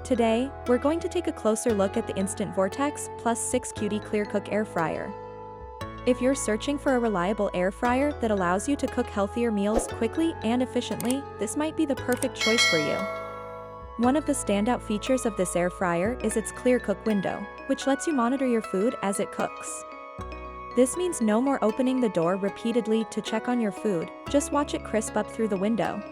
Today, we're going to take a closer look at the Instant Vortex Plus 6QT ClearCook Air Fryer. If you're searching for a reliable air fryer that allows you to cook healthier meals quickly and efficiently, this might be the perfect choice for you. One of the standout features of this air fryer is its ClearCook window, which lets you monitor your food as it cooks. This means no more opening the door repeatedly to check on your food, just watch it crisp up through the window.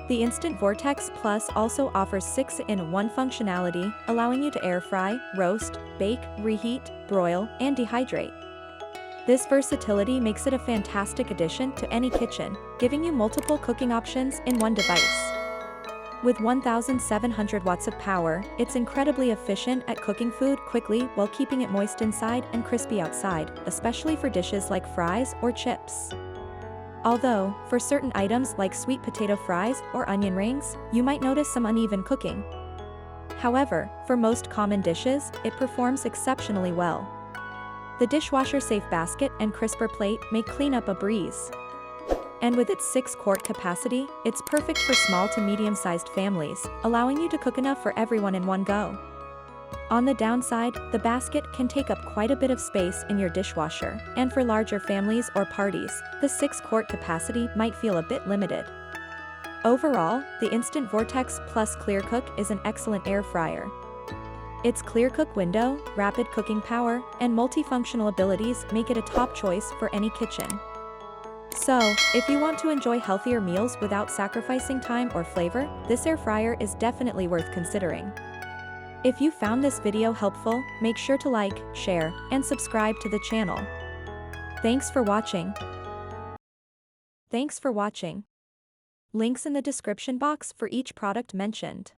The Instant Vortex Plus also offers 6-in-1 functionality, allowing you to air fry, roast, bake, reheat, broil, and dehydrate. This versatility makes it a fantastic addition to any kitchen, giving you multiple cooking options in one device. With 1,700 watts of power, it's incredibly efficient at cooking food quickly while keeping it moist inside and crispy outside, especially for dishes like fries or chips. Although, for certain items like sweet potato fries or onion rings, you might notice some uneven cooking. However, for most common dishes, it performs exceptionally well. The dishwasher-safe basket and crisper plate make cleanup a breeze. And with its 6-quart capacity, it's perfect for small to medium-sized families, allowing you to cook enough for everyone in one go. On the downside, the basket can take up quite a bit of space in your dishwasher, and for larger families or parties, the 6-quart capacity might feel a bit limited. Overall, the Instant Vortex Plus ClearCook is an excellent air fryer. Its ClearCook window, rapid cooking power, and multifunctional abilities make it a top choice for any kitchen. So, if you want to enjoy healthier meals without sacrificing time or flavor, this air fryer is definitely worth considering. If you found this video helpful, make sure to like, share, and subscribe to the channel. Thanks for watching. Links in the description box for each product mentioned.